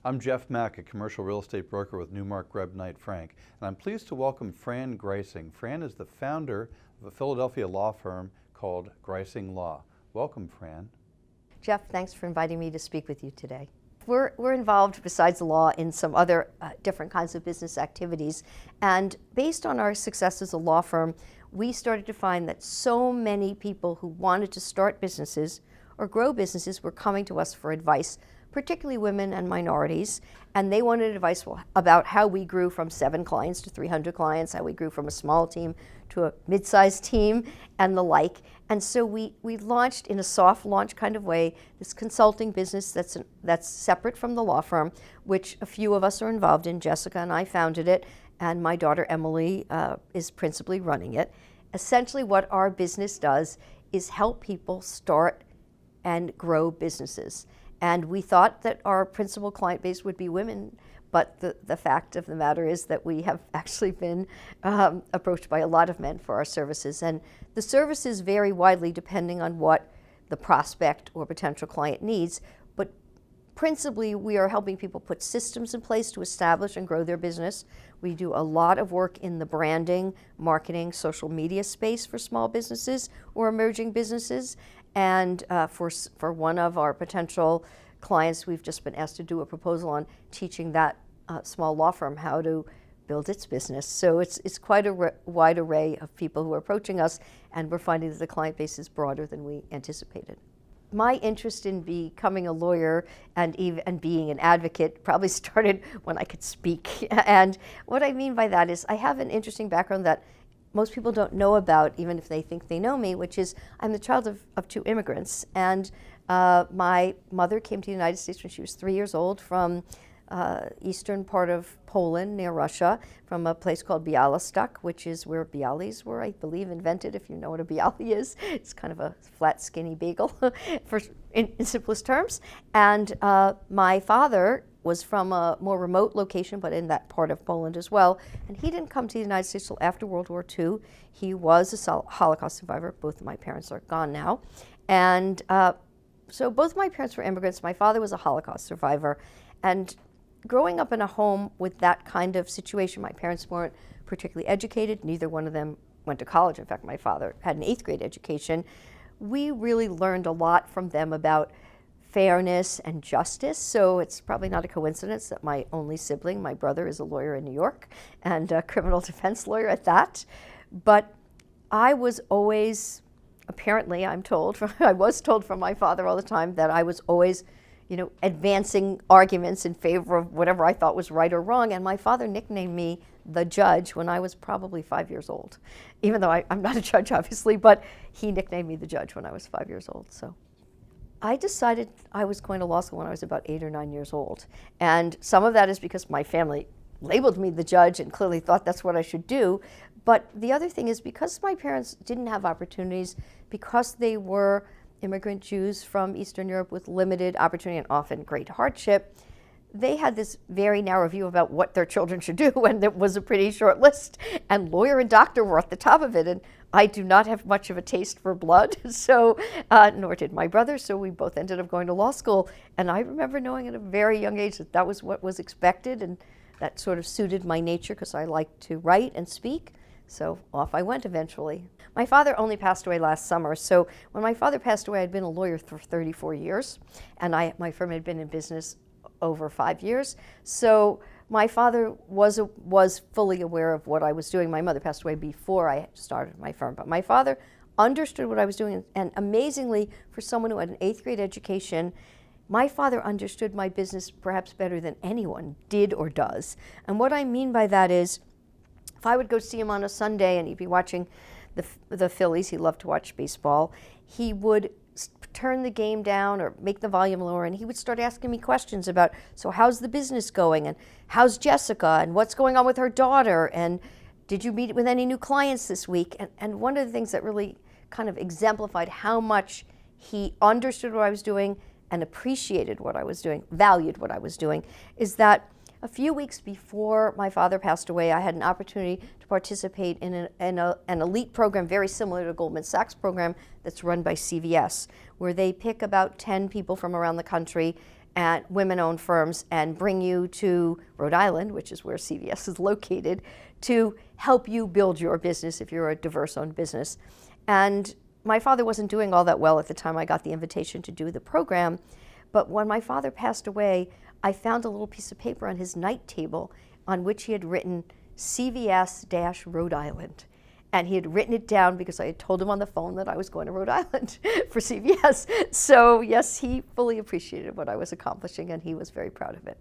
I'm Jeff Mack, a commercial real estate broker with Newmark Grubb Knight Frank, and I'm pleased to welcome Fran Griesing. Fran is the founder of a Philadelphia law firm called Griesing Law. Welcome, Fran. Jeff, thanks for inviting me to speak with you today. We're involved, besides the law, in some other different kinds of business activities, and based on our success as a law firm, we started to find that so many people who wanted to start businesses or grow businesses were coming to us for advice, particularly women and minorities, and they wanted advice about how we grew from 7 clients to 300 clients, how we grew from a small team to a mid-sized team, and the like. And so we launched, in a soft launch kind of way, this consulting business that's separate from the law firm, which a few of us are involved in. Jessica and I founded it, and my daughter Emily is principally running it. Essentially what our business does is help people start and grow businesses. And we thought that our principal client base would be women, but the fact of the matter is that we have actually been approached by a lot of men for our services. And the services vary widely depending on what the prospect or potential client needs, but principally we are helping people put systems in place to establish and grow their business. We do a lot of work in the branding, marketing, social media space for small businesses or emerging businesses. And for one of our potential clients, we've just been asked to do a proposal on teaching that small law firm how to build its business. So it's quite a wide array of people who are approaching us, and we're finding that the client base is broader than we anticipated. My interest in becoming a lawyer and being an advocate probably started when I could speak. And what I mean by that is I have an interesting background that most people don't know about, even if they think they know me, which is I'm the child of 2 immigrants. And my mother came to the United States when she was 3 years old from eastern part of Poland near Russia, from a place called Białystok, which is where bialys were, I believe, invented, if you know what a bialy is. It's kind of a flat, skinny bagel in simplest terms. And my father was from a more remote location, but in that part of Poland as well. And he didn't come to the United States till after World War II. He was a Holocaust survivor. Both of my parents are gone now. And so both of my parents were immigrants. My father was a Holocaust survivor. And growing up in a home with that kind of situation, my parents weren't particularly educated. Neither one of them went to college. In fact, my father had an 8th grade education. We really learned a lot from them about fairness and justice. So it's probably not a coincidence that my only sibling, my brother, is a lawyer in New York and a criminal defense lawyer at that. But I was always, apparently I'm told, I was told from my father all the time that I was always, advancing arguments in favor of whatever I thought was right or wrong. And my father nicknamed me the judge when I was probably 5 years old, even though I'm not a judge, obviously, but he nicknamed me the judge when I was 5 years old. So I decided I was going to law school when I was about 8 or 9 years old. And some of that is because my family labeled me the judge and clearly thought that's what I should do. But the other thing is because my parents didn't have opportunities, because they were immigrant Jews from Eastern Europe with limited opportunity and often great hardship, they had this very narrow view about what their children should do, and it was a pretty short list. And lawyer and doctor were at the top of it, and I do not have much of a taste for blood, so nor did my brother, so we both ended up going to law school. And I remember knowing at a very young age that that was what was expected, and that sort of suited my nature because I like to write and speak. So off I went eventually. My father only passed away last summer, so when my father passed away, I'd been a lawyer for 34 years, and my firm had been in business over 5 years. So my father was fully aware of what I was doing. My mother passed away before I started my firm, but my father understood what I was doing, and amazingly, for someone who had an 8th grade education, my father understood my business perhaps better than anyone did or does. And what I mean by that is, if I would go see him on a Sunday and he'd be watching the Phillies, he loved to watch baseball, he would turn the game down or make the volume lower, and he would start asking me questions about, so how's the business going, and how's Jessica, and what's going on with her daughter, and did you meet with any new clients this week? And one of the things that really kind of exemplified how much he understood what I was doing and appreciated what I was doing, valued what I was doing, is that a few weeks before my father passed away, I had an opportunity to participate in an elite program very similar to Goldman Sachs program that's run by CVS, where they pick about 10 people from around the country and women-owned firms and bring you to Rhode Island, which is where CVS is located, to help you build your business if you're a diverse-owned business. And my father wasn't doing all that well at the time I got the invitation to do the program, but when my father passed away, I found a little piece of paper on his night table on which he had written CVS-Rhode Island. And he had written it down because I had told him on the phone that I was going to Rhode Island for CVS. So yes, he fully appreciated what I was accomplishing, and he was very proud of it.